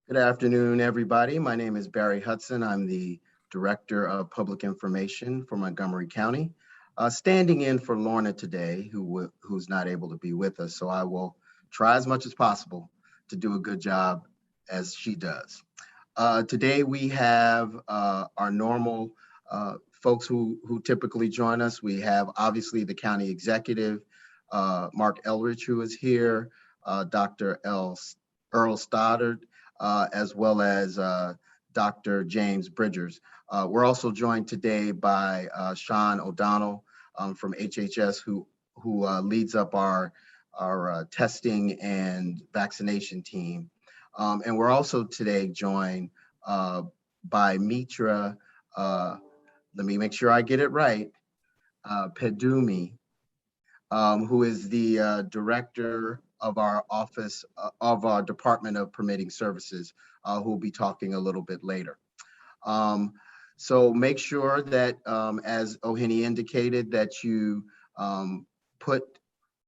Good afternoon, everybody. My name is Barry Hudson. I'm the Director of Public Information for Montgomery County, standing in for Lorna today, who's not able to be with us. So I will try as much as possible to do a good job as she does. Today we have our normal folks who typically join us. We have obviously the County Executive, Marc Elrich, who is here, Dr. Earl Stoddard, as well as Dr. James Bridgers. We're also joined today by Sean O'Donnell from HHS, who leads up our testing and vaccination team. And we're also today joined by Mitro, let me make sure I get it right, Peduin, who is the director of our office of our Department of Permitting Services, who will be talking a little bit later. So make sure that, as Ohini indicated, that you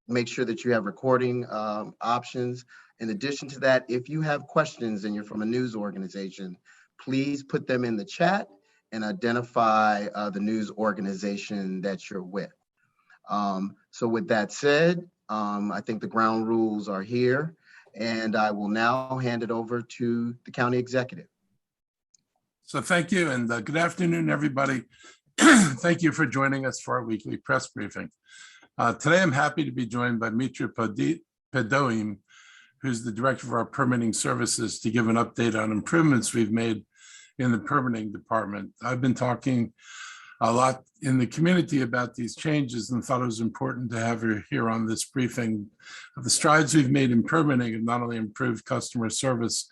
make sure that you have recording options. In addition to that, if you have questions and you're from a news organization, please put them in the chat and identify the news organization that you're with. So with that said, I think the ground rules are here, and I will now hand it over to the county executive. So thank you, and good afternoon, everybody. Thank you for joining us for our weekly press briefing. Today, I'm happy to be joined by Mitro Peduin, who's the director of our permitting services, to give an update on improvements we've made in the permitting department. I've been talking a lot in the community about these changes and thought it was important to have her here on this briefing. The strides we've made in permitting have not only improved customer service,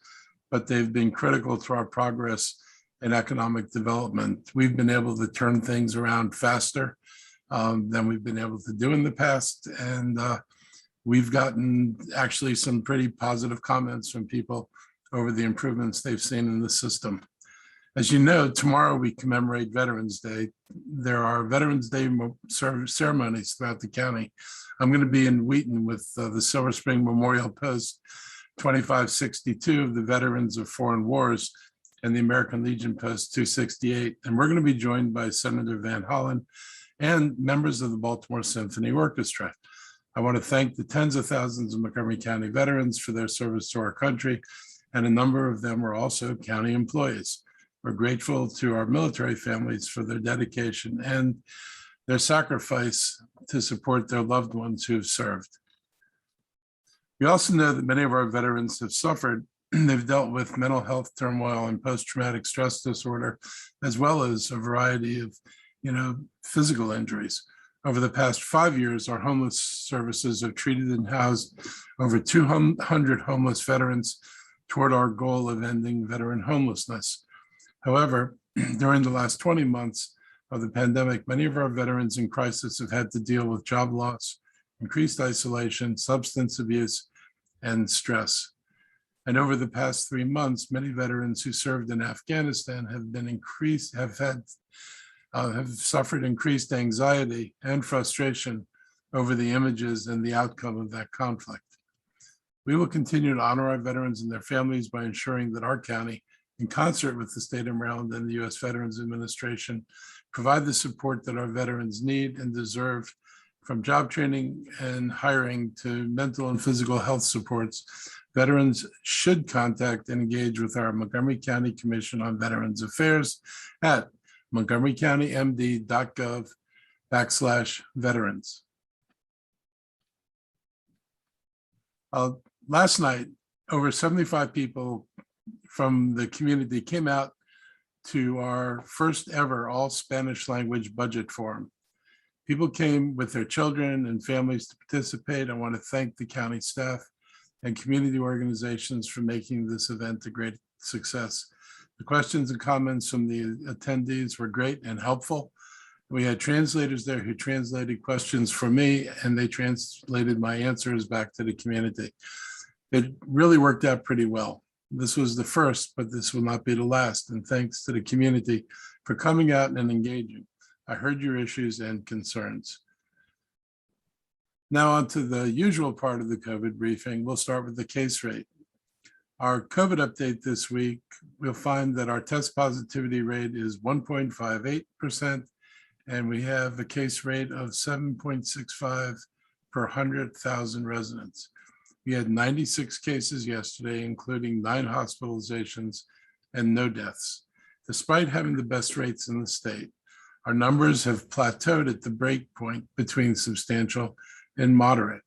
but they've been critical to our progress in economic development. We've been able to turn things around faster than we've been able to do in the past. And we've gotten actually some pretty positive comments from people over the improvements they've seen in the system. As you know, tomorrow we commemorate Veterans Day. There are Veterans Day ceremonies throughout the county. I'm going to be in Wheaton with the Silver Spring Memorial Post 2562 of the Veterans of Foreign Wars and the American Legion Post 268. And we're going to be joined by Senator Van Hollen and members of the Baltimore Symphony Orchestra. I want to thank the tens of thousands of Montgomery County veterans for their service to our country, and a number of them are also county employees. We're grateful to our military families for their dedication and their sacrifice to support their loved ones who have served. We also know that many of our veterans have suffered. They've dealt with mental health turmoil and post-traumatic stress disorder, as well as a variety of, physical injuries. Over the past 5 years, our homeless services have treated and housed over 200 homeless veterans toward our goal of ending veteran homelessness. However, during the last 20 months of the pandemic, many of our veterans in crisis have had to deal with job loss, increased isolation, substance abuse, and stress. And over the past 3 months, many veterans who served in Afghanistan have suffered increased anxiety and frustration over the images and the outcome of that conflict. We will continue to honor our veterans and their families by ensuring that our county, in concert with the state of Maryland and the U.S. Veterans Administration, provide the support that our veterans need and deserve, from job training and hiring to mental and physical health supports. Veterans should contact and engage with our Montgomery County Commission on Veterans Affairs at montgomerycountymd.gov/veterans. Last night, over 75 people from the community came out to our first ever all Spanish language budget forum. People came with their children and families to participate. I want to thank the county staff and community organizations for making this event a great success. The questions and comments from the attendees were great and helpful. We had translators there who translated questions for me, and they translated my answers back to the community. It really worked out pretty well. This was the first, but this will not be the last. And thanks to the community for coming out and engaging. I heard your issues and concerns. Now on to the usual part of the COVID briefing. We'll start with the case rate. Our COVID update this week, we'll find that our test positivity rate is 1.58%, and we have a case rate of 7.65 per 100,000 residents. We had 96 cases yesterday, including 9 hospitalizations and no deaths. Despite having the best rates in the state, our numbers have plateaued at the break point between substantial and moderate.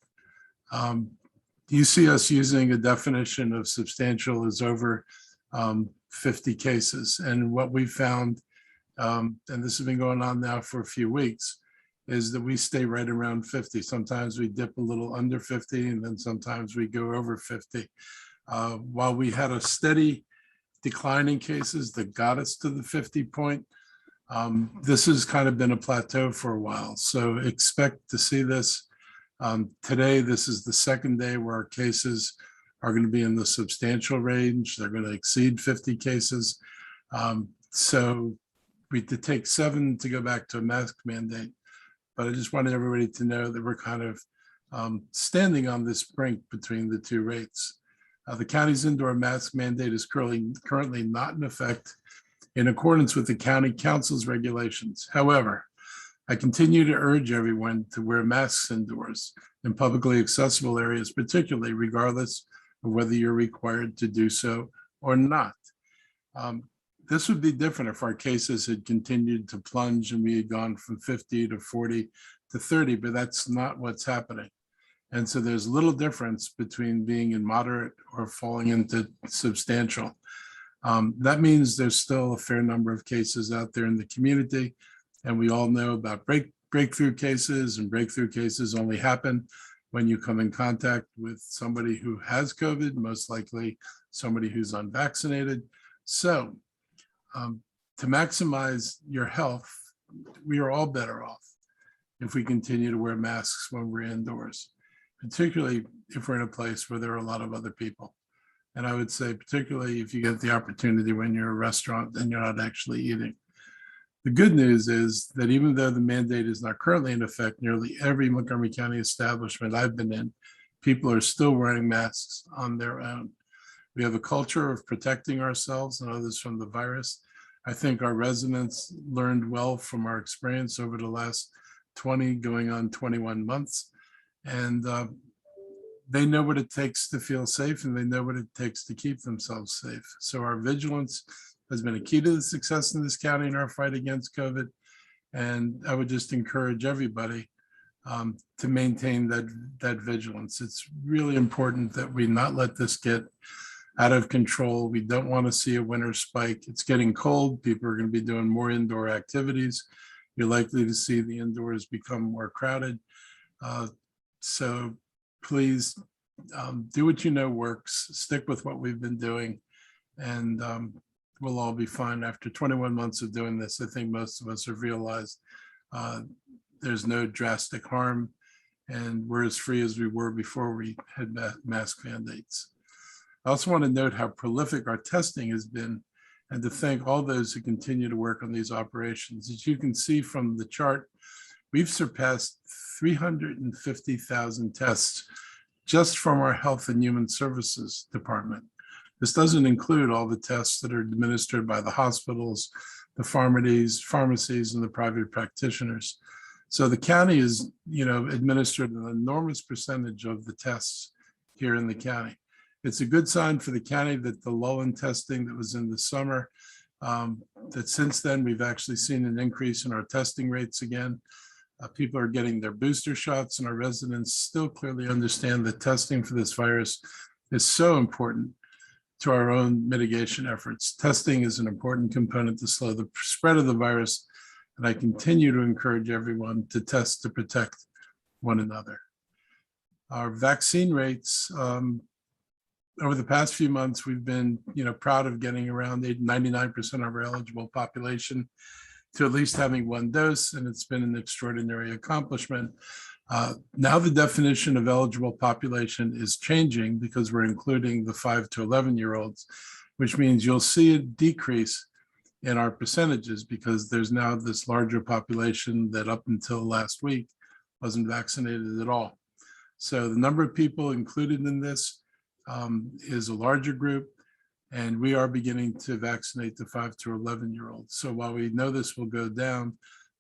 You see us using a definition of substantial as over 50 cases. And what we found, and this has been going on now for a few weeks, is that we stay right around 50. Sometimes we dip a little under 50, and then sometimes we go over 50. While we had a steady decline in cases that got us to the 50 point, this has kind of been a plateau for a while. So expect to see this. Today, this is the second day where our cases are going to be in the substantial range. They're going to exceed 50 cases. So we did take 7 to go back to a mask mandate. But I just wanted everybody to know that we're kind of standing on this brink between the two rates. The county's indoor mask mandate is currently not in effect in accordance with the county council's regulations. However, I continue to urge everyone to wear masks indoors in publicly accessible areas, particularly regardless of whether you're required to do so or not. This would be different if our cases had continued to plunge and we had gone from 50 to 40 to 30, but that's not what's happening. And so there's little difference between being in moderate or falling into substantial. That means there's still a fair number of cases out there in the community. And we all know about breakthrough cases, and breakthrough cases only happen when you come in contact with somebody who has COVID, most likely somebody who's unvaccinated. So to maximize your health, we are all better off if we continue to wear masks when we're indoors, particularly if we're in a place where there are a lot of other people. And I would say, particularly if you get the opportunity when you're at a restaurant and you're not actually eating. The good news is that even though the mandate is not currently in effect, nearly every Montgomery County establishment I've been in, people are still wearing masks on their own. We have a culture of protecting ourselves and others from the virus. I think our residents learned well from our experience over the last 20 going on 21 months. And they know what it takes to feel safe, and they know what it takes to keep themselves safe. So our vigilance has been a key to the success in this county in our fight against COVID. And I would just encourage everybody to maintain that vigilance. It's really important that we not let this get out of control. We don't want to see a winter spike. It's getting cold. People are going to be doing more indoor activities. You're likely to see the indoors become more crowded. So please do what you know works. Stick with what we've been doing, and we'll all be fine. After 21 months of doing this, I think most of us have realized there's no drastic harm, and we're as free as we were before we had mask mandates. I also want to note how prolific our testing has been, and to thank all those who continue to work on these operations. As you can see from the chart, we've surpassed 350,000 tests just from our Health and Human Services Department. This doesn't include all the tests that are administered by the hospitals, the pharmacies, and the private practitioners. So the county is, administered an enormous percentage of the tests here in the county. It's a good sign for the county that the lull in testing that was in the summer, that since then we've actually seen an increase in our testing rates again. People are getting their booster shots, and our residents still clearly understand that testing for this virus is so important to our own mitigation efforts. Testing is an important component to slow the spread of the virus, and I continue to encourage everyone to test to protect one another. Our vaccine rates, over the past few months, we've been proud of getting around 99% of our eligible population to at least having one dose, and it's been an extraordinary accomplishment. Now the definition of eligible population is changing because we're including the 5 to 11-year-olds, which means you'll see a decrease in our percentages because there's now this larger population that up until last week wasn't vaccinated at all. So the number of people included in this is a larger group, and we are beginning to vaccinate the 5 to 11-year-olds. So while we know this will go down,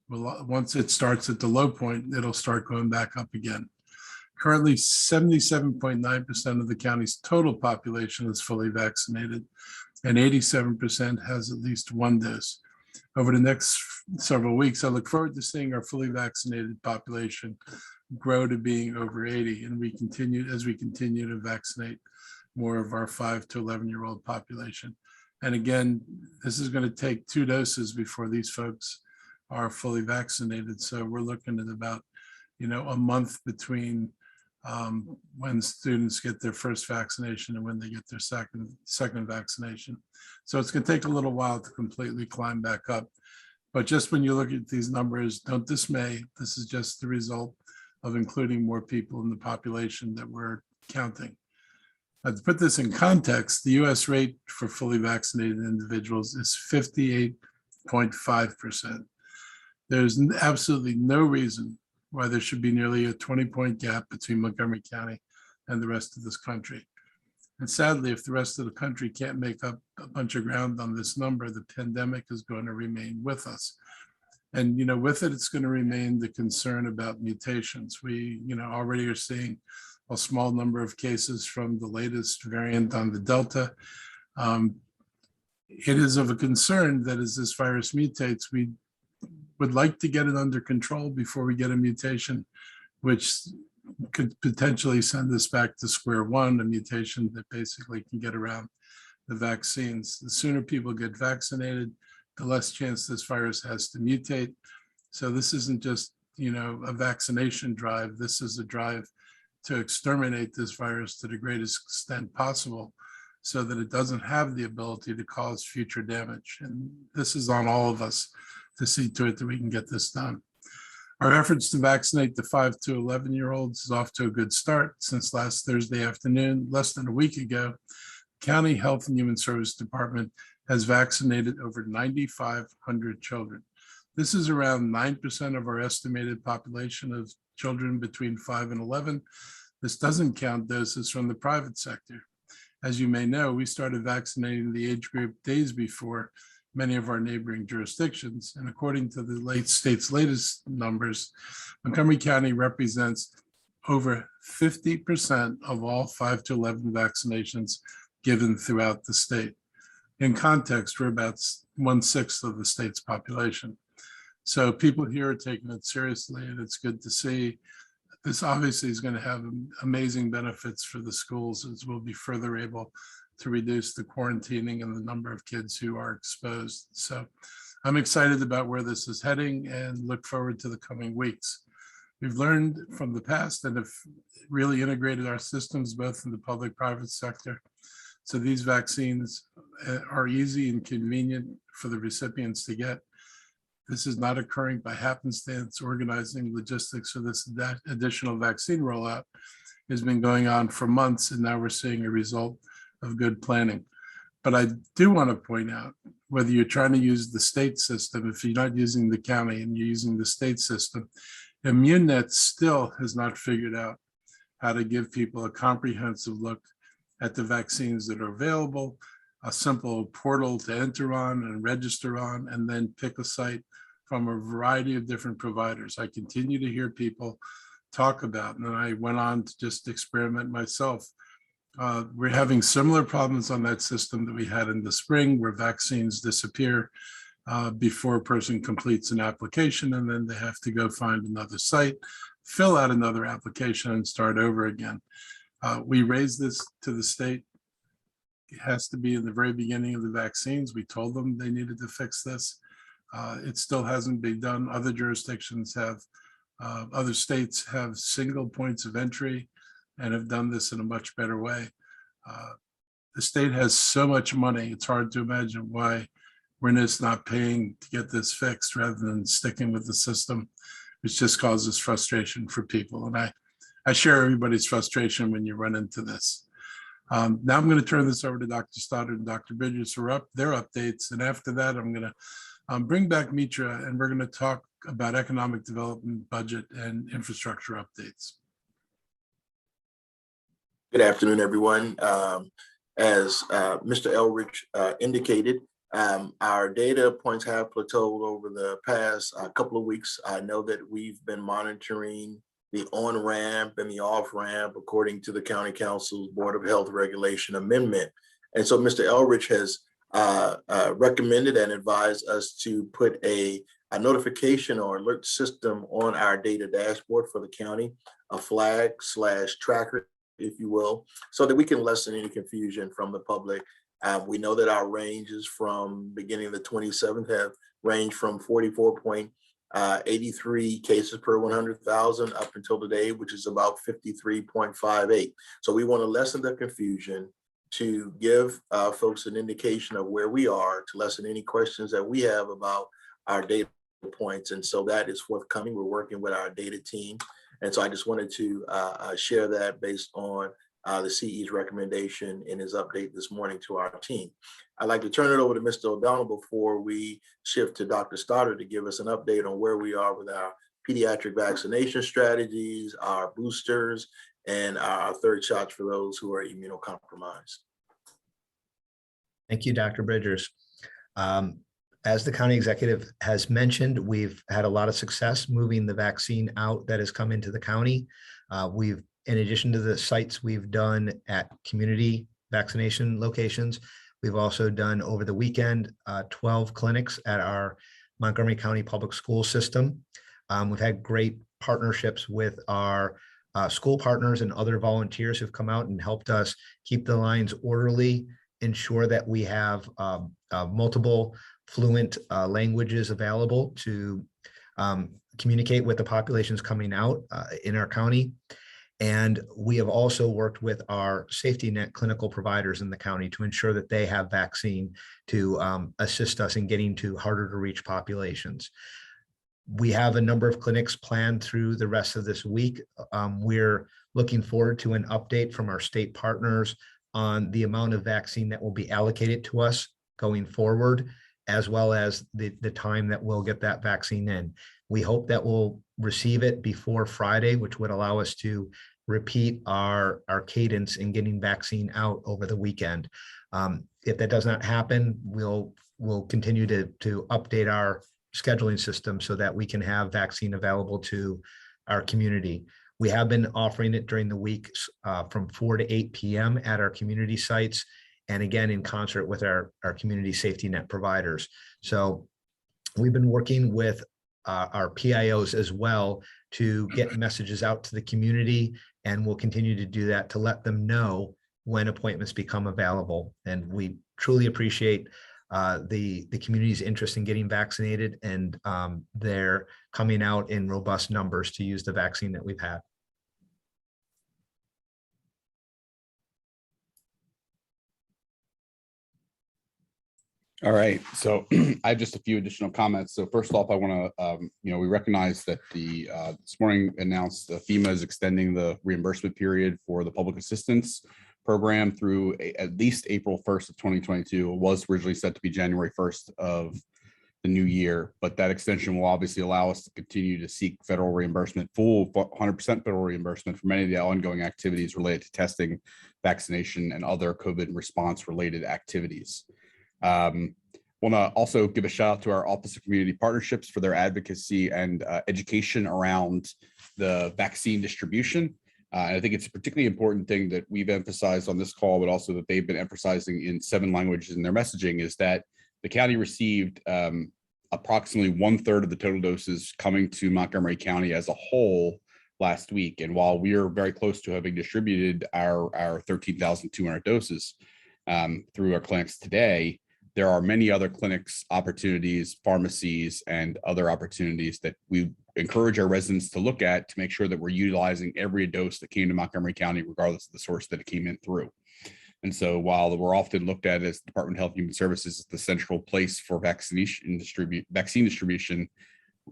once it starts at the low point, it'll start going back up again. Currently, 77.9% of the county's total population is fully vaccinated, and 87% has at least one dose. Over the next several weeks, I look forward to seeing our fully vaccinated population grow to being over 80, and as we continue to vaccinate more of our 5 to 11-year-old population. And again, this is going to take 2 doses before these folks are fully vaccinated. So we're looking at about, a month between when students get their first vaccination and when they get their second vaccination. So it's going to take a little while to completely climb back up. But just when you look at these numbers, don't dismay. This is just the result of including more people in the population that we're counting. To put this in context, the US rate for fully vaccinated individuals is 58.5%. There's absolutely no reason why there should be nearly a 20-point gap between Montgomery County and the rest of this country. And sadly, if the rest of the country can't make up a bunch of ground on this number, the pandemic is going to remain with us. And, with it, it's going to remain the concern about mutations. We, already are seeing a small number of cases from the latest variant on the Delta. It is of a concern that as this virus mutates, we would like to get it under control before we get a mutation, which could potentially send us back to square one, a mutation that basically can get around the vaccines. The sooner people get vaccinated, the less chance this virus has to mutate. So this isn't just, a vaccination drive. This is a drive to exterminate this virus to the greatest extent possible so that it doesn't have the ability to cause future damage. And this is on all of us to see to it that we can get this done. Our efforts to vaccinate the 5 to 11-year-olds is off to a good start. Since last Thursday afternoon, less than a week ago, County Health and Human Service Department has vaccinated over 9,500 children. This is around 9% of our estimated population of children between 5 and 11. This doesn't count doses from the private sector. As you may know, we started vaccinating the age group days before many of our neighboring jurisdictions. And according to the state's latest numbers, Montgomery County represents over 50% of all 5 to 11 vaccinations given throughout the state. In context, we're about 1/6 of the state's population. So people here are taking it seriously, and it's good to see. This obviously is going to have amazing benefits for the schools, as we'll be further able to reduce the quarantining and the number of kids who are exposed. So I'm excited about where this is heading and look forward to the coming weeks. We've learned from the past and have really integrated our systems both in the public-private sector. So these vaccines are easy and convenient for the recipients to get. This is not occurring by happenstance. Organizing logistics for this additional vaccine rollout has been going on for months, and now we're seeing a result of good planning. But I do want to point out, whether you're trying to use the state system, if you're not using the county and you're using the state system, ImmuneNet still has not figured out how to give people a comprehensive look at the vaccines that are available, a simple portal to enter on and register on, and then pick a site from a variety of different providers. I continue to hear people talk about, and I went on to just experiment myself. We're having similar problems on that system that we had in the spring, where vaccines disappear before a person completes an application, and then they have to go find another site, fill out another application, and start over again. We raised this to the state. It has to be in the very beginning of the vaccines. We told them they needed to fix this. It still hasn't been done. Other jurisdictions have, other states have single points of entry and have done this in a much better way. The state has so much money, it's hard to imagine why we're just not paying to get this fixed rather than sticking with the system, which just causes frustration for people. And I share everybody's frustration when you run into this. Now I'm going to turn this over to Dr. Stoddard and Dr. Bridges for their updates. And after that, I'm going to bring back Mitro, and we're going to talk about economic development, budget, and infrastructure updates. Good afternoon, everyone. As Mr. Elrich indicated, our data points have plateaued over the past couple of weeks. I know that we've been monitoring the on-ramp and the off-ramp according to the County Council's Board of Health Regulation Amendment. And so Mr. Elrich has recommended and advised us to put a notification or alert system on our data dashboard for the county, a flag/tracker, if you will, so that we can lessen any confusion from the public. We know that our ranges from beginning of the 27th have ranged from 44.83 cases per 100,000 up until today, which is about 53.58. So we want to lessen the confusion, to give folks an indication of where we are, to lessen any questions that we have about our data points. And so that is forthcoming. We're working with our data team. And so I just wanted to share that based on the CE's recommendation in his update this morning to our team. I'd like to turn it over to Mr. O'Donnell before we shift to Dr. Stoddard to give us an update on where we are with our pediatric vaccination strategies, our boosters, and our third shots for those who are immunocompromised. Thank you, Dr. Bridgers. As the county executive has mentioned, we've had a lot of success moving the vaccine out that has come into the county. In addition to the sites we've done at community vaccination locations, we've also done over the weekend 12 clinics at our Montgomery County Public School System. We've had great partnerships with our school partners and other volunteers who've come out and helped us keep the lines orderly, ensure that we have multiple fluent languages available to communicate with the populations coming out in our county. And we have also worked with our safety net clinical providers in the county to ensure that they have vaccine to assist us in getting to harder to reach populations. We have a number of clinics planned through the rest of this week. We're looking forward to an update from our state partners on the amount of vaccine that will be allocated to us going forward, as well as the time that we'll get that vaccine in. We hope that we'll receive it before Friday, which would allow us to repeat our cadence in getting vaccine out over the weekend. If that does not happen, we'll continue to update our scheduling system so that we can have vaccine available to our community. We have been offering it during the week from 4 to 8 p.m. at our community sites, and again, in concert with our community safety net providers. So we've been working with our PIOs as well to get messages out to the community, and we'll continue to do that to let them know when appointments become available. And we truly appreciate the community's interest in getting vaccinated, and they're coming out in robust numbers to use the vaccine that we've had. All right, so I have just a few additional comments. So first off, I want to, we recognize that this morning announced FEMA is extending the reimbursement period for the public assistance program through at least April 1st of 2022. It was originally set to be January 1st of the new year, but that extension will obviously allow us to continue to seek federal reimbursement, full 100% federal reimbursement for many of the ongoing activities related to testing, vaccination, and other COVID response related activities. Want to also give a shout out to our Office of Community Partnerships for their advocacy and education around the vaccine distribution. I think it's a particularly important thing that we've emphasized on this call, but also that they've been emphasizing in 7 languages in their messaging, is that the county received approximately 1/3 of the total doses coming to Montgomery County as a whole last week. And while we are very close to having distributed our 13,200 doses through our clinics today, there are many other clinics, opportunities, pharmacies, and other opportunities that we encourage our residents to look at to make sure that we're utilizing every dose that came to Montgomery County, regardless of the source that it came in through. And so while we're often looked at as Department of Health and Human Services as the central place for vaccine distribution,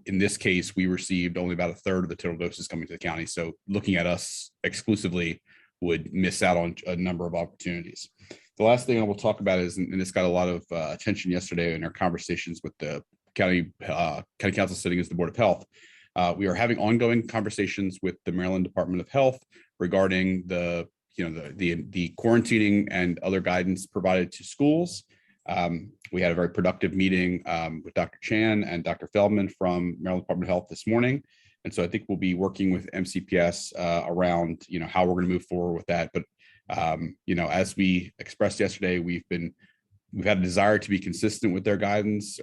in this case, we received only about 1/3 of the total doses coming to the county. So looking at us exclusively would miss out on a number of opportunities. The last thing I will talk about is, and this got a lot of attention yesterday in our conversations with the county council sitting as the Board of Health. We are having ongoing conversations with the Maryland Department of Health regarding the the quarantining and other guidance provided to schools. We had a very productive meeting with Dr. Chan and Dr. Feldman from Maryland Department of Health this morning. And so I think we'll be working with MCPS around, how we're going to move forward with that. But, as we expressed yesterday, we've had a desire to be consistent with their guidance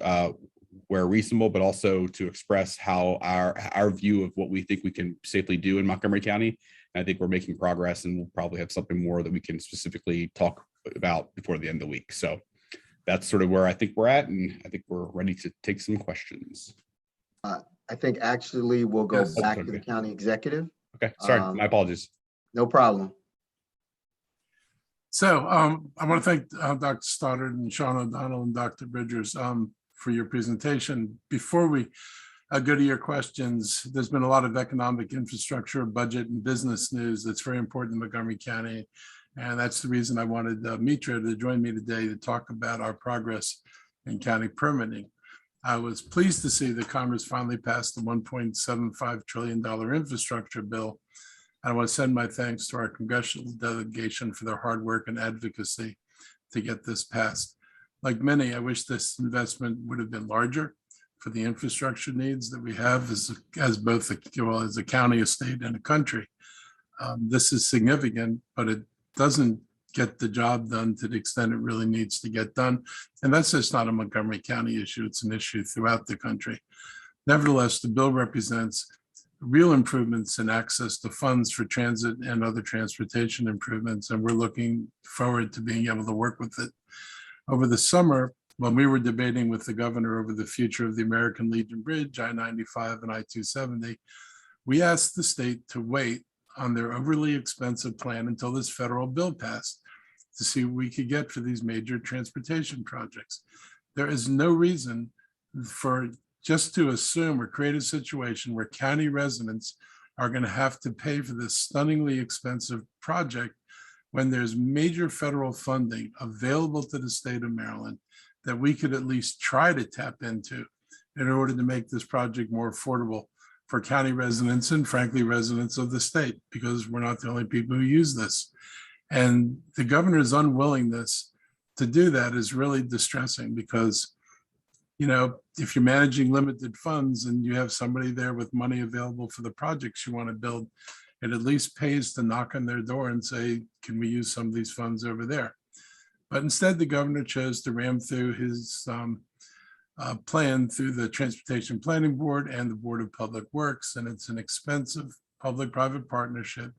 where reasonable, but also to express how our view of what we think we can safely do in Montgomery County. And I think we're making progress, and we'll probably have something more that we can specifically talk about before the end of the week. So that's sort of where I think we're at, and I think we're ready to take some questions. I think actually we'll go Yes. back to the county executive. Okay, sorry, my apologies. No problem. So I want to thank Dr. Stoddard and Sean O'Donnell and Dr. Bridgers for your presentation. Before we go to your questions, there's been a lot of economic infrastructure, budget, and business news that's very important in Montgomery County. And that's the reason I wanted Mitro to join me today to talk about our progress in county permitting. I was pleased to see that Congress finally passed the $1.75 trillion infrastructure bill. I want to send my thanks to our congressional delegation for their hard work and advocacy to get this passed. Like many, I wish this investment would have been larger for the infrastructure needs that we have as both as a county, a state, and a country. This is significant, but it doesn't get the job done to the extent it really needs to get done. And that's just not a Montgomery County issue. It's an issue throughout the country. Nevertheless, the bill represents real improvements in access to funds for transit and other transportation improvements, and we're looking forward to being able to work with it. Over the summer, when we were debating with the governor over the future of the American Legion Bridge, I-95 and I-270, we asked the state to wait on their overly expensive plan until this federal bill passed to see what we could get for these major transportation projects. There is no reason for just to assume or create a situation where county residents are going to have to pay for this stunningly expensive project when there's major federal funding available to the state of Maryland that we could at least try to tap into in order to make this project more affordable for county residents and frankly residents of the state, because we're not the only people who use this. And the governor's unwillingness to do that is really distressing, because if you're managing limited funds and you have somebody there with money available for the projects you want to build, it at least pays to knock on their door and say, can we use some of these funds over there? But instead, the governor chose to ram through his plan through the Transportation Planning Board and the Board of Public Works, and it's an expensive public-private partnership.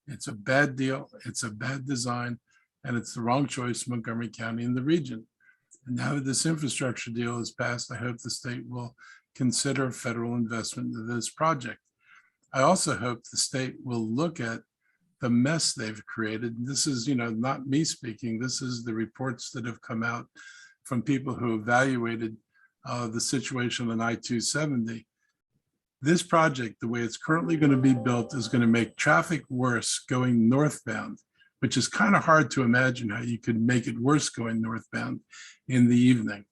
It's a bad deal, it's a bad design, and it's the wrong choice for Montgomery County and the region. And now that this infrastructure deal is passed, I hope the state will consider federal investment into this project. I also hope the state will look at the mess they've created. This is, not me speaking, this is the reports that have come out from people who evaluated the situation on I-270. This project, the way it's currently going to be built, is going to make traffic worse going northbound, which is kind of hard to imagine how you could make it worse going northbound in the evening.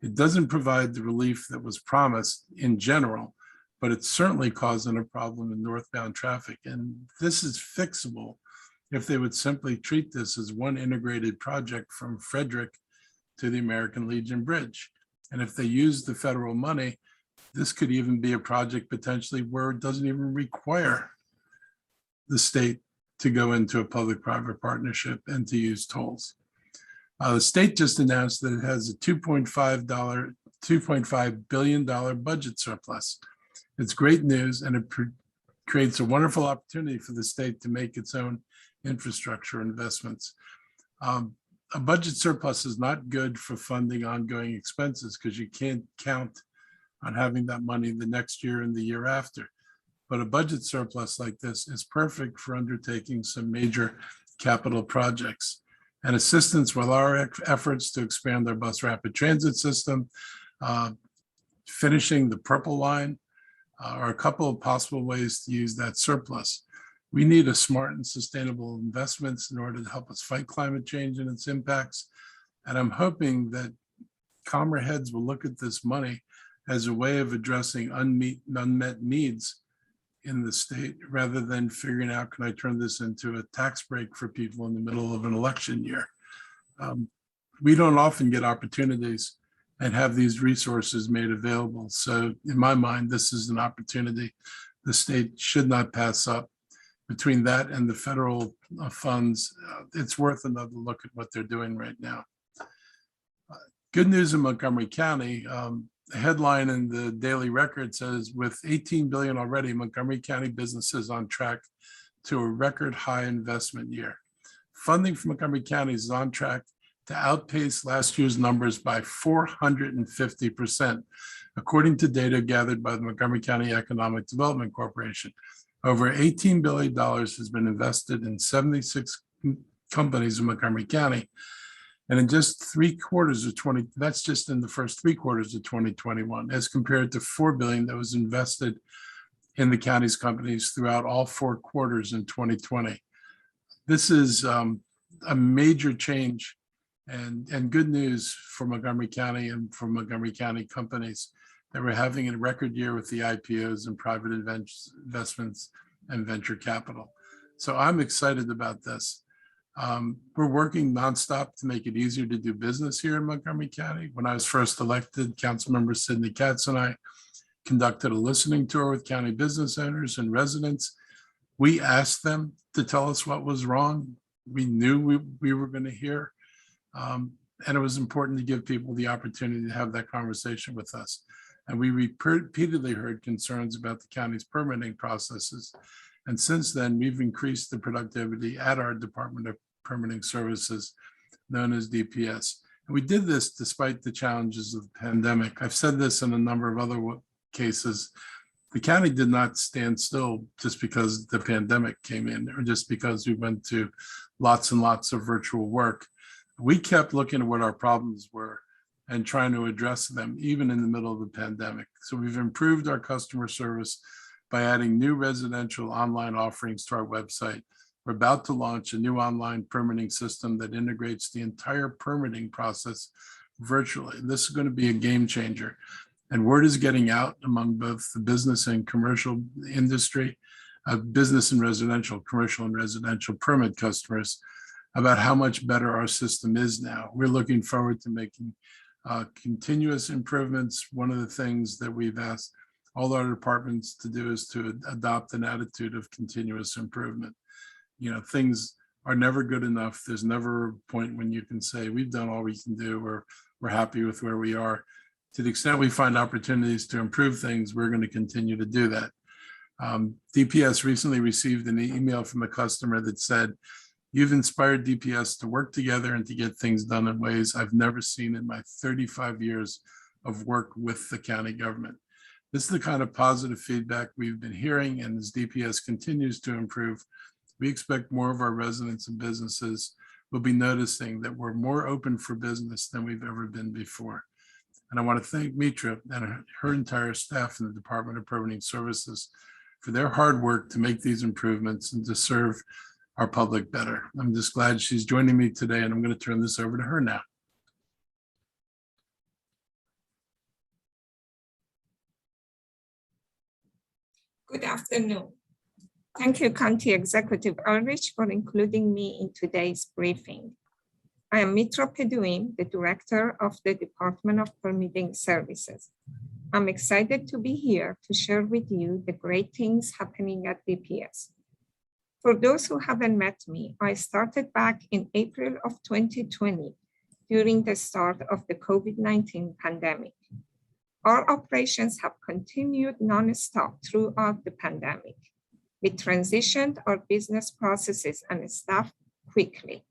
It doesn't provide the relief that was promised in general, but it's certainly causing a problem in northbound traffic. And this is fixable if they would simply treat this as one integrated project from Frederick to the American Legion Bridge. And if they use the federal money, this could even be a project potentially where it doesn't even require the state to go into a public-private partnership and to use tolls. The state just announced that it has a $2.5 billion budget surplus. It's great news, and it creates a wonderful opportunity for the state to make its own infrastructure investments. A budget surplus is not good for funding ongoing expenses because you can't count on having that money the next year and the year after. But a budget surplus like this is perfect for undertaking some major capital projects. And assistance with our efforts to expand our bus rapid transit system, finishing the Purple Line, are a couple of possible ways to use that surplus. We need a smart and sustainable investments in order to help us fight climate change and its impacts. And I'm hoping that calmer heads will look at this money as a way of addressing unmet needs in the state, rather than figuring out, can I turn this into a tax break for people in the middle of an election year? We don't often get opportunities and have these resources made available. So in my mind, this is an opportunity the state should not pass up. Between that and the federal funds, it's worth another look at what they're doing right now. Good news in Montgomery County. The headline in the Daily Record says, with 18 billion already, Montgomery County businesses on track to a record high investment year. Funding for Montgomery County is on track to outpace last year's numbers by 450%, according to data gathered by the Montgomery County Economic Development Corporation. Over $18 billion has been invested in 76 companies in Montgomery County. And in just 3 quarters of that's just in the first 3 quarters of 2021, as compared to $4 billion that was invested in the county's companies throughout all 4 quarters in 2020. This is a major change and good news for Montgomery County and for Montgomery County companies that we're having a record year with the IPOs and private investments and venture capital. So I'm excited about this. We're working nonstop to make it easier to do business here in Montgomery County. When I was first elected, Councilmember Sidney Katz and I conducted a listening tour with county business owners and residents. We asked them to tell us what was wrong. We knew we were going to hear. And it was important to give people the opportunity to have that conversation with us. And we repeatedly heard concerns about the county's permitting processes. And since then, we've increased the productivity at our Department of Permitting Services, known as DPS. And we did this despite the challenges of the pandemic. I've said this in a number of other cases. The county did not stand still just because the pandemic came in, or just because we went to lots and lots of virtual work. We kept looking at what our problems were and trying to address them, even in the middle of the pandemic. So we've improved our customer service by adding new residential online offerings to our website. We're about to launch a new online permitting system that integrates the entire permitting process virtually. This is going to be a game changer. And word is getting out among both the business and commercial industry, business and residential, commercial and residential permit customers, about how much better our system is now. We're looking forward to making continuous improvements. One of the things that we've asked all our departments to do is to adopt an attitude of continuous improvement. You know, things are never good enough. There's never a point when you can say, we've done all we can do, or we're happy with where we are. To the extent we find opportunities to improve things, we're going to continue to do that. DPS recently received an email from a customer that said, "You've inspired DPS to work together and to get things done in ways I've never seen in my 35 years of work with the county government." This is the kind of positive feedback we've been hearing, and as DPS continues to improve, we expect more of our residents and businesses will be noticing that we're more open for business than we've ever been before. And I want to thank Mitro and her entire staff in the Department of Permitting Services for their hard work to make these improvements and to serve our public better. I'm just glad she's joining me today, and I'm going to turn this over to her now. Good afternoon. Thank you, County Executive Elrich, for including me in today's briefing. I am Mitro Peduin, the Director of the Department of Permitting Services. I'm excited to be here to share with you the great things happening at DPS. For those who haven't met me, I started back in April of 2020 during the start of the COVID-19 pandemic. Our operations have continued nonstop throughout the pandemic. We transitioned our business processes and staff quickly,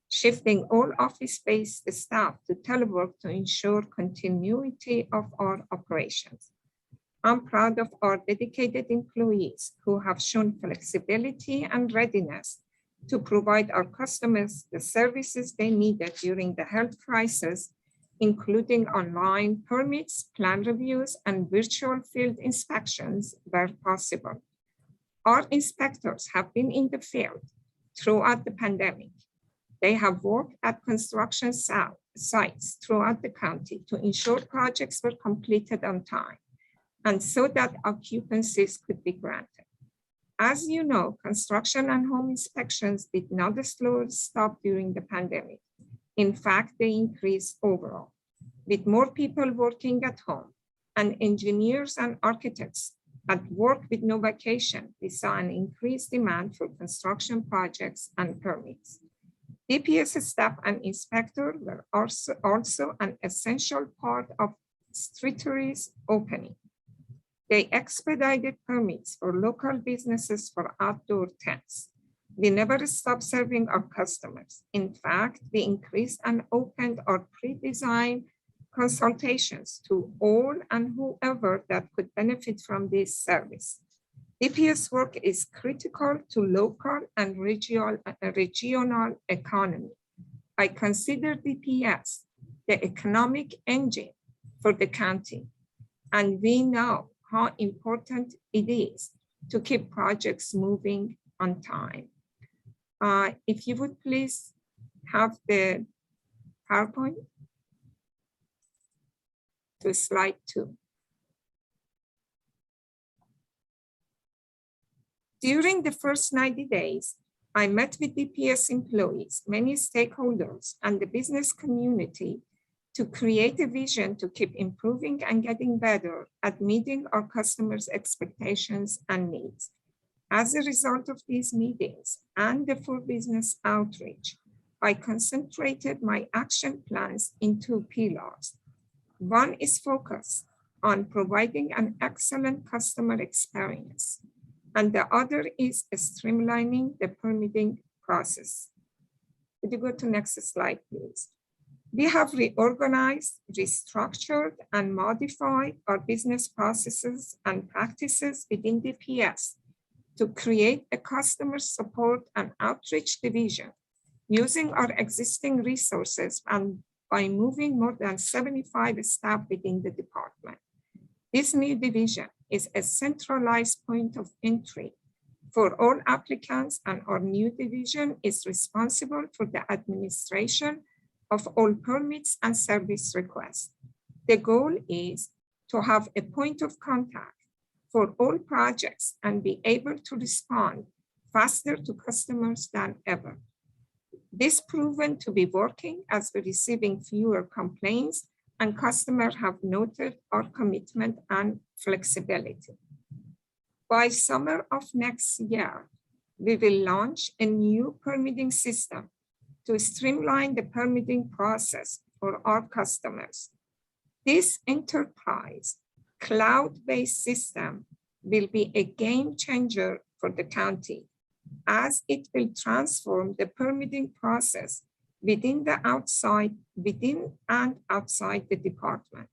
shifting all office-based staff to telework to ensure continuity of our operations. I'm proud of our dedicated employees who have shown flexibility and readiness to provide our customers the services they needed during the health crisis, including online permits, plan reviews, and virtual field inspections where possible. Our inspectors have been in the field throughout the pandemic. They have worked at construction sites throughout the county to ensure projects were completed on time, and so that occupancies could be granted. As you know, construction and home inspections did not slow stop during the pandemic. In fact, they increased overall. With more people working at home and engineers and architects at work with no vacation, we saw an increased demand for construction projects and permits. DPS staff and inspectors were also an essential part of Streetery's opening. They expedited permits for local businesses for outdoor tents. We never stopped serving our customers. In fact, we increased and opened our pre-designed consultations to all and whoever that could benefit from this service. DPS work is critical to local and regional economy. I consider DPS the economic engine for the county, and we know how important it is to keep projects moving on time. If you would please have the PowerPoint to slide 2. During the first 90 days, I met with DPS employees, many stakeholders, and the business community to create a vision to keep improving and getting better at meeting our customers' expectations and needs. As a result of these meetings and the full business outreach, I concentrated my action plans in 2 pillars. One is focused on providing an excellent customer experience, and the other is streamlining the permitting process. Could you go to next slide, please? We have reorganized, restructured, and modified our business processes and practices within DPS to create a customer support and outreach division using our existing resources and by moving more than 75 staff within the department. This new division is a centralized point of entry for all applicants, and our new division is responsible for the administration of all permits and service requests. The goal is to have a point of contact for all projects and be able to respond faster to customers than ever. This proven to be working as we're receiving fewer complaints and customers have noted our commitment and flexibility. By summer of next year, we will launch a new permitting system to streamline the permitting process for our customers. This enterprise cloud-based system will be a game changer for the county as it will transform the permitting process within and outside the department.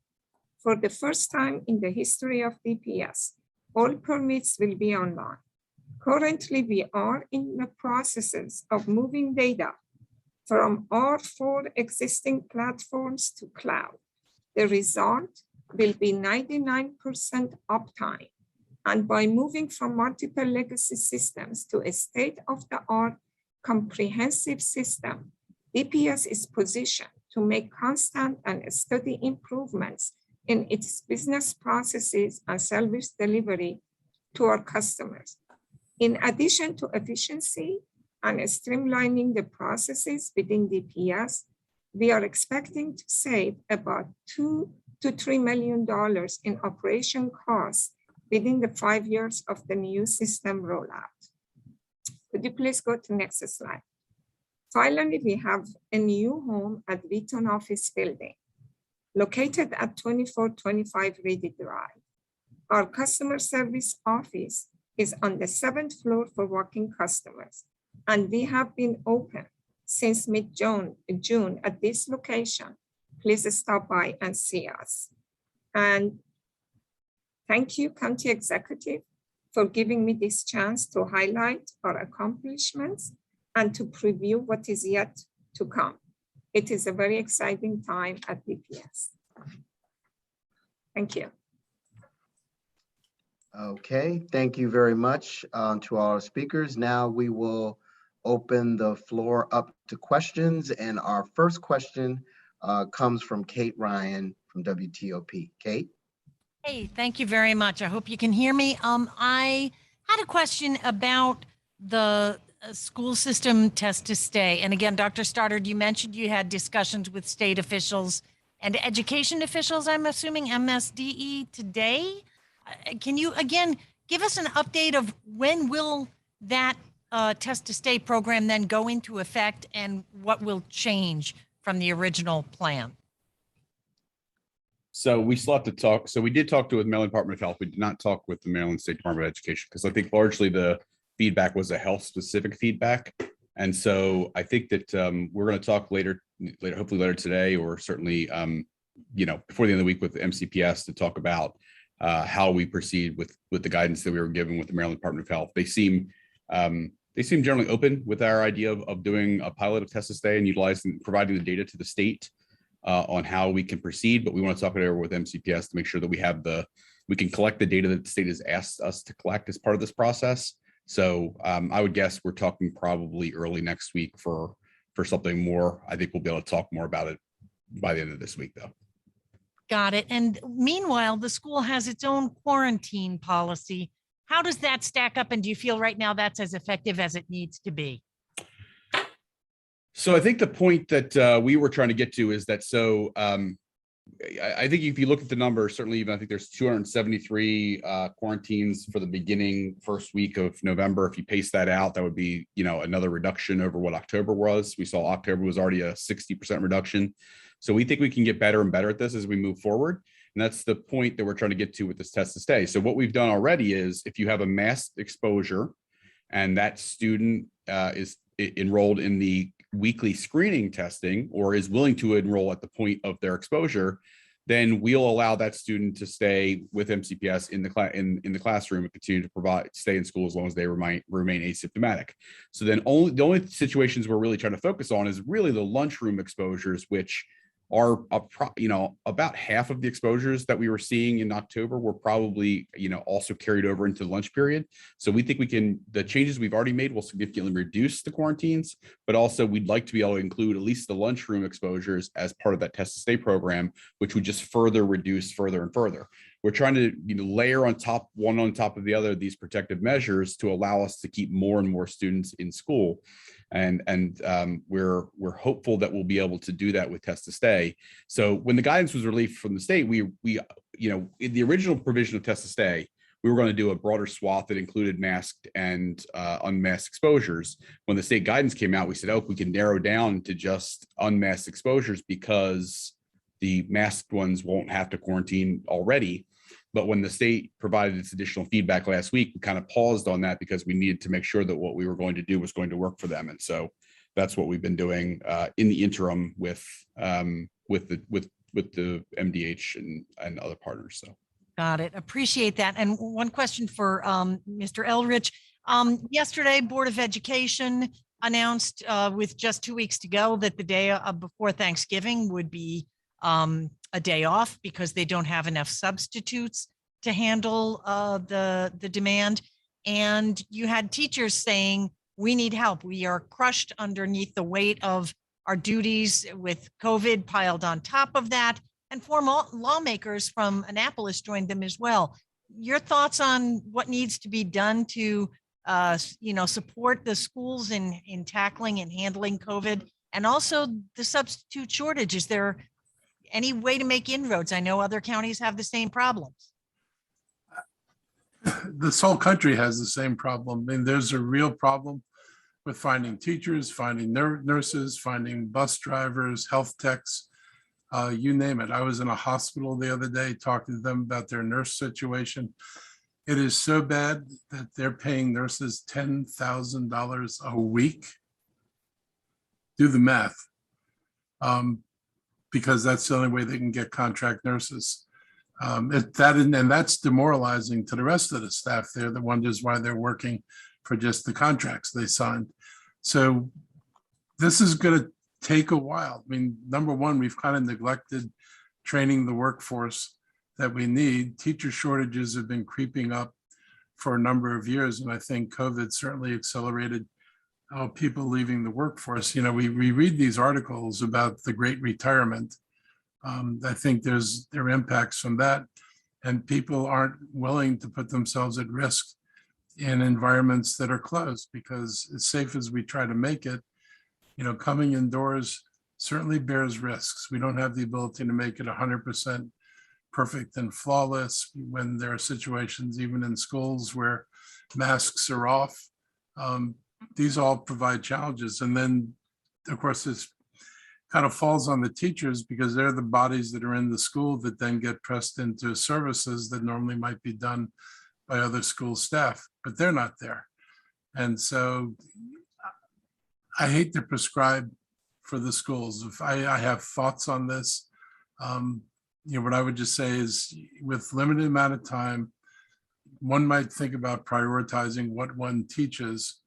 For the first time in the history of DPS, all permits will be online. Currently, we are in the processes of moving data from our 4 existing platforms to cloud. The result will be 99% uptime. And by moving from multiple legacy systems to a state-of-the-art comprehensive system, DPS is positioned to make constant and steady improvements in its business processes and service delivery to our customers. In addition to efficiency and streamlining the processes within DPS, we are expecting to save about $2 to $3 million in operation costs within the 5 years of the new system rollout. Could you please go to next slide? Finally, we have a new home at Wheaton Office Building, located at 2425 Reedy Drive. Our customer service office is on the 7th floor for walking customers, and we have been open since mid-June at this location. Please stop by and see us. And thank you, County Executive, for giving me this chance to highlight our accomplishments and to preview what is yet to come. It is a very exciting time at DPS. Thank you. Okay, thank you very much to all our speakers. Now we will open the floor up to questions. And our first question comes from Kate Ryan from WTOP. Kate? Hey, thank you very much. I hope you can hear me. I Had a question about the school system test to stay. And again, Dr. Stoddard, you mentioned you had discussions with state officials and education officials, I'm assuming MSDE today. Can you again give us an update of when will that test to stay program then go into effect and what will change from the original plan? So we still have to talk. So we did talk to the Maryland Department of Health. We did not talk with the Maryland State Department of Education because I think largely the feedback was a health specific feedback. And so I think that we're going to talk later, hopefully later today, or certainly, before the end of the week with the MCPS to talk about how we proceed with the guidance that we were given with the Maryland Department of Health. They seem generally open with our idea of doing a pilot of test to stay and utilizing, providing the data to the state on how we can proceed. But we want to talk it over with MCPS to make sure that we can collect the data that the state has asked us to collect as part of this process. So I would guess we're talking probably early next week for something more. I think we'll be able to talk more about it by the end of this week, though. Got it. And meanwhile, the school has its own quarantine policy. How does that stack up? And do you feel right now that's as effective as it needs to be? So I think the point that we were trying to get to is that, I think if you look at the numbers, certainly even I think there's 273 quarantines for the beginning first week of November. If you pace that out, that would be, another reduction over what October was. We saw October was already a 60% reduction. So we think we can get better and better at this as we move forward. And that's the point that we're trying to get to with this test to stay. So what we've done already is if you have a masked exposure and that student is enrolled in the weekly screening testing or is willing to enroll at the point of their exposure, then we'll allow that student to stay with MCPS in the classroom and continue to stay in school as long as they remain asymptomatic. So then the only situations we're really trying to focus on is really the lunchroom exposures, which are about half of the exposures that we were seeing in October were probably also carried over into the lunch period. So we think the changes we've already made will significantly reduce the quarantines, but also we'd like to be able to include at least the lunchroom exposures as part of that test to stay program, which would just further reduce further and further. We're trying to layer on top of the other these protective measures to allow us to keep more and more students in school. And we're hopeful that we'll be able to do that with test to stay. So when the guidance was released from the state, we in the original provision of test to stay, we were going to do a broader swath that included masked and unmasked exposures. When the state guidance came out, we said, we can narrow down to just unmasked exposures because the masked ones won't have to quarantine already. But when the state provided its additional feedback last week, we kind of paused on that because we needed to make sure that what we were going to do was going to work for them. And so that's what we've been doing in the interim with the MDH and other partners. So. Got it. Appreciate that. And one question for Mr. Elrich. Yesterday, Board of Education announced with just 2 weeks to go that the day before Thanksgiving would be a day off because they don't have enough substitutes to handle the demand. And you had teachers saying, we need help. We are crushed underneath the weight of our duties with COVID piled on top of that. And former lawmakers from Annapolis joined them as well. Your thoughts on what needs to be done to support the schools in tackling and handling COVID, and also the substitute shortage? Is there any way to make inroads? I know other counties have the same problems. This whole country has the same problem. I mean, there's a real problem with finding teachers, finding nurses, finding bus drivers, health techs, you name it. I was in a hospital the other day talking to them about their nurse situation. It is so bad that they're paying nurses $10,000 a week. Do the math. Because that's the only way they can get contract nurses. And that's demoralizing to the rest of the staff there that wonders why they're working for just the contracts they signed. So this is going to take a while. I mean, number one, we've kind of neglected training the workforce that we need. Teacher shortages have been creeping up for a number of years, and I think COVID certainly accelerated people leaving the workforce. We read these articles about the great retirement. I think there are impacts from that, and people aren't willing to put themselves at risk in environments that are closed, because as safe as we try to make it, coming indoors certainly bears risks. We don't have the ability to make it 100% perfect and flawless when there are situations, even in schools, where masks are off. These all provide challenges. And then, of course, this kind of falls on the teachers, because they're the bodies that are in the school that then get pressed into services that normally might be done by other school staff, but they're not there. And so I hate to prescribe for the schools. If I have thoughts on this, what I would just say is, with limited amount of time, one might think about prioritizing what one teaches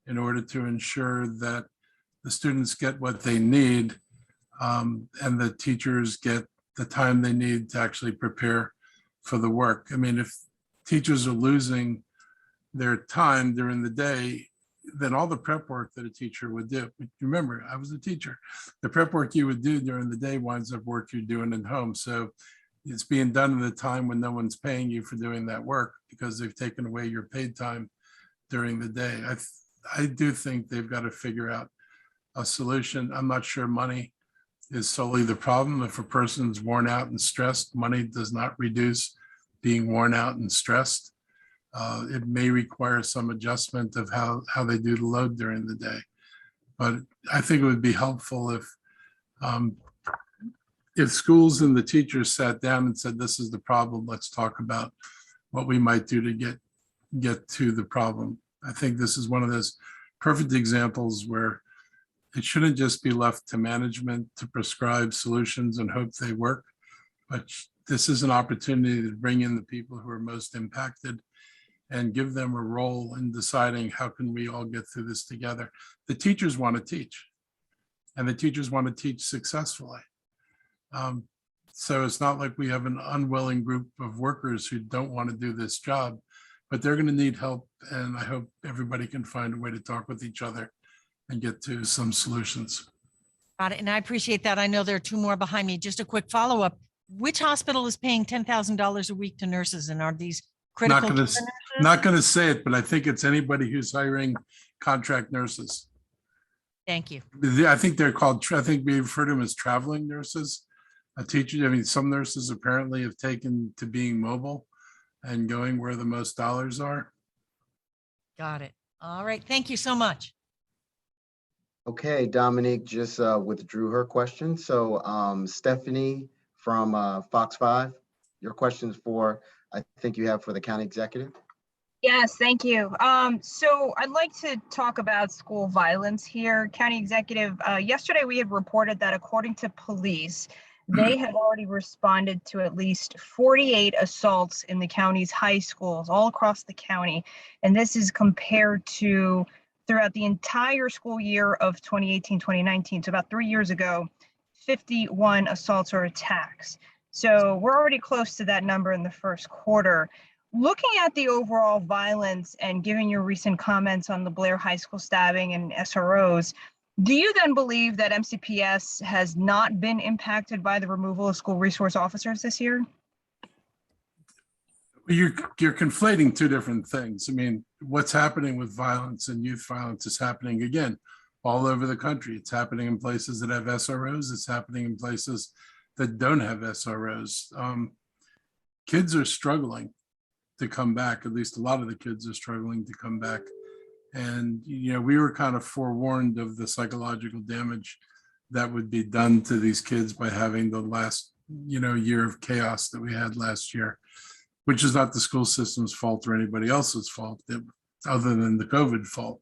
in order to ensure that the students get what they need, and the teachers get the time they need to actually prepare for the work. I mean, if teachers are losing their time during the day, then all the prep work that a teacher would do, remember, I was a teacher, the prep work you would do during the day winds up work you're doing at home. So it's being done at a time when no one's paying you for doing that work, because they've taken away your paid time during the day. I do think they've got to figure out a solution. I'm not sure money is solely the problem. If a person's worn out and stressed, money does not reduce being worn out and stressed. It may require some adjustment of how they do the load during the day. But I think it would be helpful if schools and the teachers sat down and said, this is the problem, let's talk about what we might do to get to the problem. I think this is one of those perfect examples where it shouldn't just be left to management to prescribe solutions and hope they work, but this is an opportunity to bring in the people who are most impacted and give them a role in deciding how can we all get through this together. The teachers want to teach, and the teachers want to teach successfully. So it's not like we have an unwilling group of workers who don't want to do this job, but they're going to need help. And I hope everybody can find a way to talk with each other and get to some solutions. Got it. And I appreciate that. I know there are two more behind me. Just a quick follow-up. Which hospital is paying $10,000 a week to nurses? And are these critical? Not going to say it, but I think it's anybody who's hiring contract nurses. Thank you. I think they're called, I think we refer to them as traveling nurses. A teacher, I mean, some nurses apparently have taken to being mobile and going where the most dollars are. Got it. All right. Thank you so much. Okay, Dominique just withdrew her question. So Stephanie from Fox 5, your questions I think you have for the county executive. Yes, thank you. So I'd like to talk about school violence here. County executive, yesterday we had reported that according to police, they have already responded to at least 48 assaults in the county's high schools all across the county. And this is compared to throughout the entire school year of 2018-2019. So about 3 years ago, 51 assaults or attacks. So we're already close to that number in the first quarter. Looking at the overall violence and given your recent comments on the Blair High School stabbing and SROs, do you then believe that MCPS has not been impacted by the removal of school resource officers this year? You're conflating two different things. I mean, what's happening with violence and youth violence is happening again all over the country. It's happening in places that have SROs. It's happening in places that don't have SROs. Kids are struggling to come back. At least a lot of the kids are struggling to come back. And, we were kind of forewarned of the psychological damage that would be done to these kids by having the last, year of chaos that we had last year, which is not the school system's fault or anybody else's fault other than the COVID fault.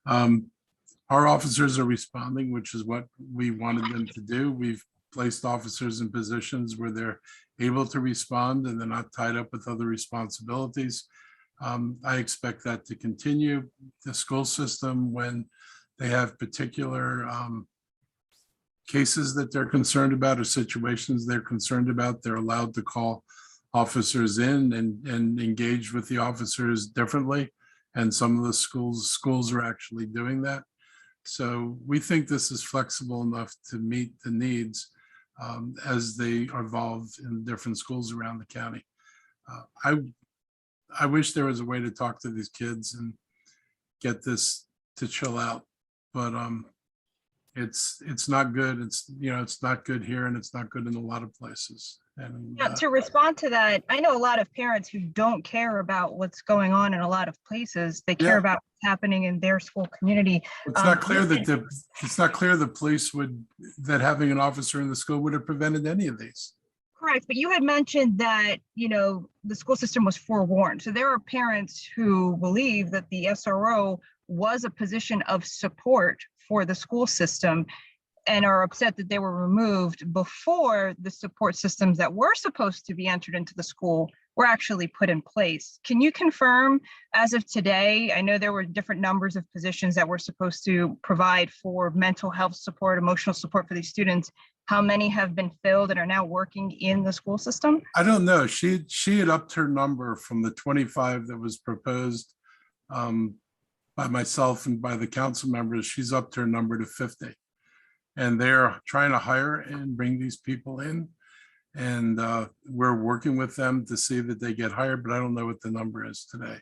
Our officers are responding, which is what we wanted them to do. We've placed officers in positions where they're able to respond and they're not tied up with other responsibilities. I expect that to continue. The school system, when they have particular cases that they're concerned about or situations they're concerned about, they're allowed to call officers in and engage with the officers differently. And some of the schools are actually doing that. So we think this is flexible enough to meet the needs as they evolve in different schools around the county. I wish there was a way to talk to these kids and get this to chill out, but it's not good. It's, you know, it's not good here, and it's not good in a lot of places. And Now, to respond to that, I know a lot of parents who don't care about what's going on in a lot of places. They care Yeah. about what's happening in their school community. it's not clear that the police would, that having an officer in the school would have prevented any of these. Correct, but you had mentioned that, you know, the school system was forewarned. So there are parents who believe that the SRO was a position of support for the school system and are upset that they were removed before the support systems that were supposed to be entered into the school were actually put in place. Can you confirm, as of today, I know there were different numbers of positions that were supposed to provide for mental health support, emotional support for these students. How many have been filled and are now working in the school system? I don't know. She had upped her number from the 25 that was proposed by myself and by the council members. She's upped her number to 50. And they're trying to hire and bring these people in. And we're working with them to see that they get hired, but I don't know what the number is today.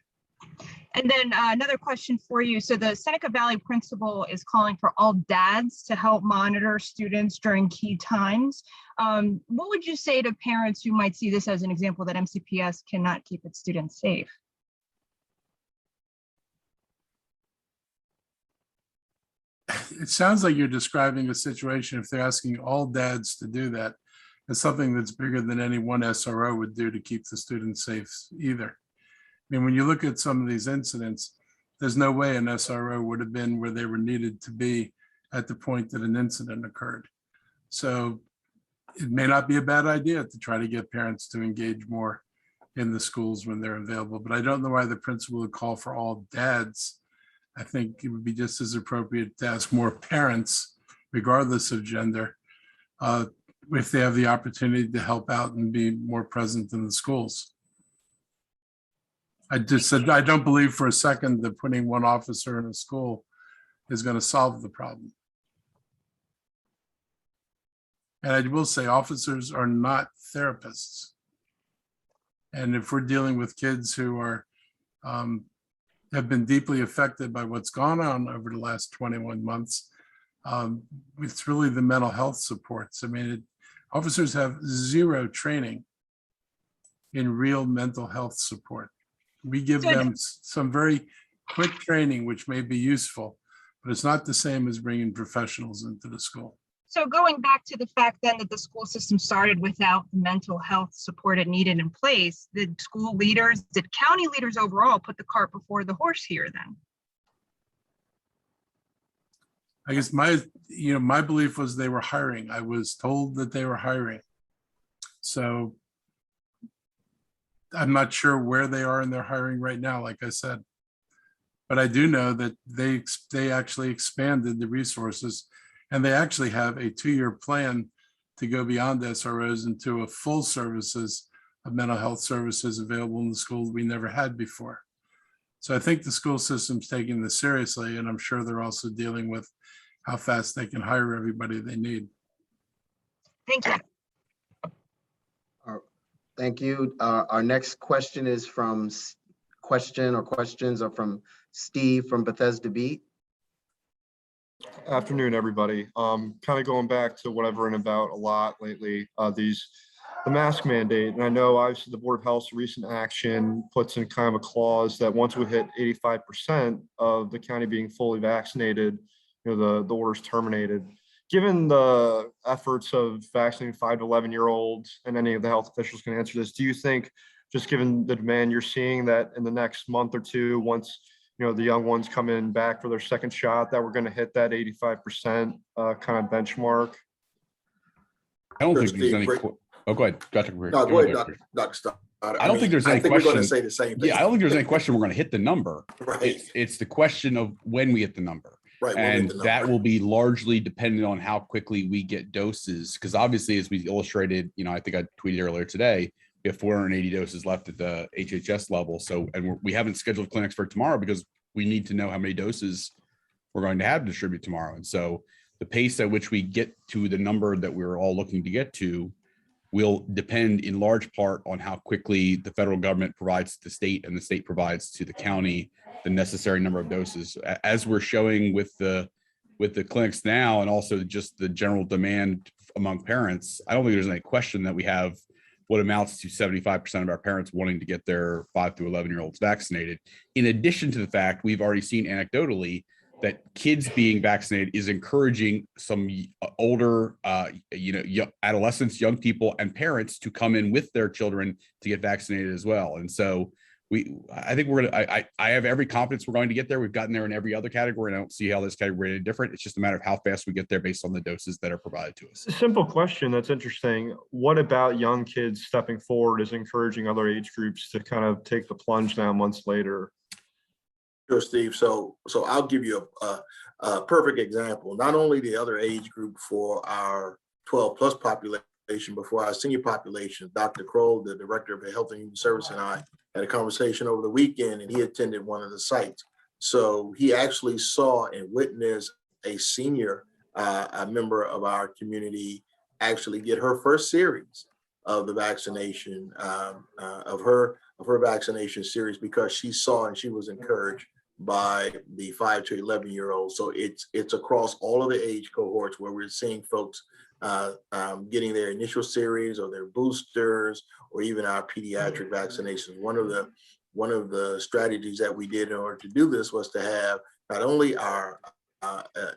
And then another question for you. So the Seneca Valley principal is calling for all dads to help monitor students during key times. What would you say to parents who might see this as an example that MCPS cannot keep its students safe? It sounds like you're describing a situation, if they're asking all dads to do that, it's something that's bigger than any one SRO would do to keep the students safe either. I mean, when you look at some of these incidents, there's no way an SRO would have been where they were needed to be at the point that an incident occurred. So it may not be a bad idea to try to get parents to engage more in the schools when they're available, but I don't know why the principal would call for all dads. I think it would be just as appropriate to ask more parents, regardless of gender, if they have the opportunity to help out and be more present in the schools. I just said, I don't believe for a second that putting one officer in a school is going to solve the problem. And I will say officers are not therapists. And if we're dealing with kids who are have been deeply affected by what's gone on over the last 21 months, it's really the mental health supports. I mean, officers have zero training in real mental health support. We give them some very quick training, which may be useful, but it's not the same as bringing professionals into the school. So going back to the fact then that the school system started without the mental health support it needed in place, did school leaders, did county leaders overall put the cart before the horse here then? I guess my belief was they were hiring. I was told that they were hiring. So I'm not sure where they are in their hiring right now, like I said. But I do know that they actually expanded the resources, and they actually have a 2-year plan to go beyond SROs into a full services of mental health services available in the schools we never had before. So I think the school system's taking this seriously, and I'm sure they're also dealing with how fast they can hire everybody they need. Thank you. Thank you. Our next question is from questions are from Steve from Bethesda Beat. Afternoon, everybody. Kind of going back to what I've written about a lot lately, the mask mandate. And I know obviously the Board of Health's recent action puts in kind of a clause that once we hit 85% of the county being fully vaccinated, you know, the order's terminated. Given the efforts of vaccinating 5 to 11-year-olds, and any of the health officials can answer this, do you think, just given the demand you're seeing, that in the next month or two, once the young ones come in back for their second shot, that we're going to hit that 85% kind of benchmark? I don't think there's any. Oh, go ahead, Dr. No, go ahead, Dr. Stoddard. I don't think there's any question. We're going to say the same thing. Yeah, I don't think there's any question we're going to hit the number. Right. It's the question of when we hit the number. Right. And that will be largely dependent on how quickly we get doses. Because obviously, as we illustrated, I think I tweeted earlier today, we have 480 doses left at the HHS level. So, and we haven't scheduled clinics for tomorrow because we need to know how many doses we're going to have to distribute tomorrow. And so the pace at which we get to the number that we're all looking to get to will depend in large part on how quickly the federal government provides to the state and the state provides to the county the necessary number of doses. As we're showing with the clinics now, and also just the general demand among parents, I don't think there's any question that we have what amounts to 75% of our parents wanting to get their 5 through 11-year-olds vaccinated. In addition to the fact we've already seen anecdotally that kids being vaccinated is encouraging some older, adolescents, young people, and parents to come in with their children to get vaccinated as well. And so I think we're gonna. I have every confidence we're going to get there. We've gotten there in every other category, and I don't see how this category is different. It's just a matter of how fast we get there based on the doses that are provided to us. A simple question that's interesting. What about young kids stepping forward is encouraging other age groups to kind of take the plunge now months later? Sure, Steve. So I'll give you a perfect example. Not only the other age group for our 12 plus population, but for our senior population. Dr. Kroll, the director of the Health and Human Service, and I had a conversation over the weekend, and he attended one of the sites. So he actually saw and witnessed a senior, a member of our community, actually get her first series of the vaccination, of her vaccination series, because she saw and she was encouraged by the 5 to 11-year-olds. So it's across all of the age cohorts where we're seeing folks getting their initial series or their boosters or even our pediatric vaccinations. One of the strategies that we did in order to do this was to have not only our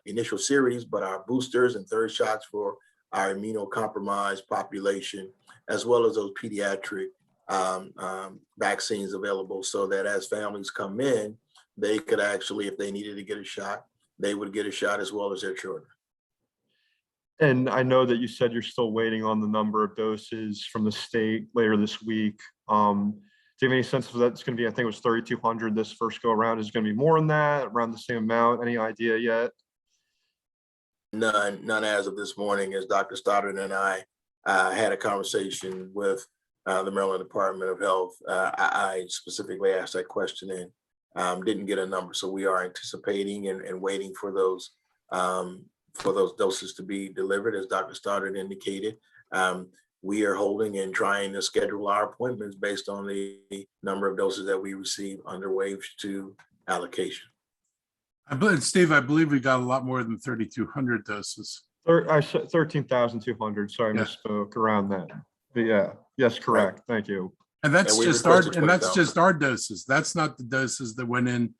initial series, but our boosters and third shots for our immunocompromised population, as well as those pediatric vaccines available, so that as families come in, they could actually, if they needed to get a shot, they would get a shot as well as their children. And I know that you said you're still waiting on the number of doses from the state later this week. Do you have any sense of that? It's going to be, I think it was 3,200 this first go around. Is it going to be more than that, around the same amount? Any idea yet? None as of this morning. As Dr. Stoddard and I had a conversation with the Maryland Department of Health, I specifically asked that question and didn't get a number. So we are anticipating and waiting for those doses to be delivered. As Dr. Stoddard indicated, we are holding and trying to schedule our appointments based on the number of doses that we receive under wave 2 allocation. Steve, I believe we got a lot more than 3,200 doses. I said 13,200. Sorry, I misspoke around that. But yeah, yes, correct. Right. Thank you. And that's just our doses. That's not the doses that went in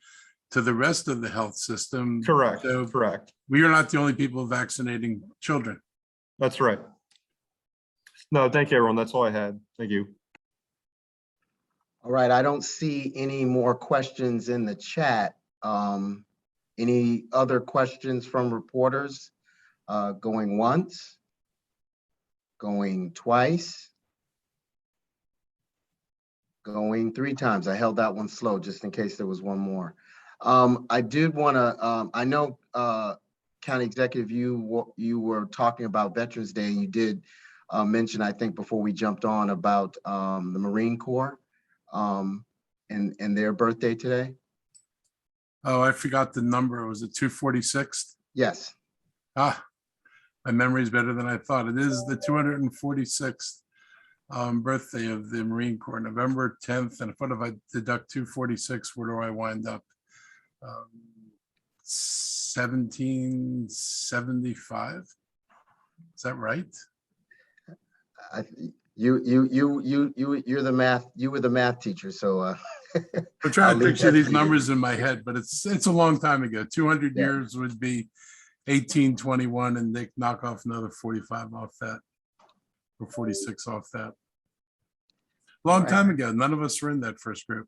to the rest of the health system. Correct. So correct. We are not the only people vaccinating children. That's right. No, thank you, everyone. That's all I had. Thank you. All right. I don't see any more questions in the chat. Any other questions from reporters? Going once, going twice, going 3 times. I held that one slow just in case there was one more. I did want to, I know County Executive, you were talking about Veterans Day. You did mention, I think before we jumped on, about the Marine Corps and their birthday today. Oh, I forgot the number. Was it 246th? Yes. Ah, my memory is better than I thought. It is the 246th birthday of the Marine Corps, November 10th. And if I deduct 246, where do I wind up? 1775. Is that right? You're the math. You were the math teacher, so. I'm trying to picture these numbers in my head, but it's a long time ago. 200 years would be 1821, and they knock off another 45 off that, or 46 off that. Long time ago. None of us were in that first group.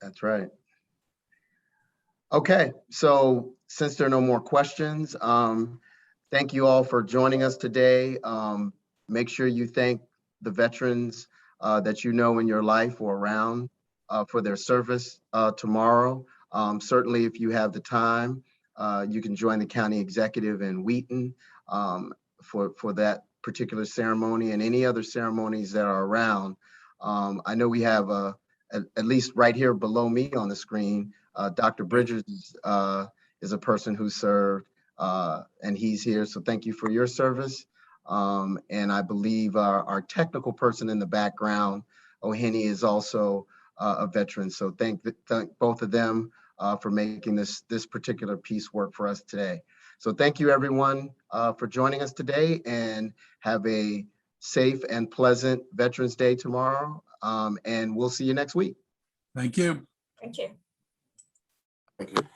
That's right. Okay, so since there are no more questions, thank you all for joining us today. Make sure you thank the veterans that you know in your life or around for their service tomorrow. Certainly, if you have the time, you can join the county executive in Wheaton for that particular ceremony and any other ceremonies that are around. I know we have, at least right here below me on the screen, Dr. Bridges is a person who served, and he's here. So thank you for your service. And I believe our technical person in the background, Oheni, is also a veteran. So thank both of them for making this particular piece work for us today. So thank you everyone for joining us today, and have a safe and pleasant Veterans Day tomorrow. And we'll see you next week. Thank you. Thank you. Thank you.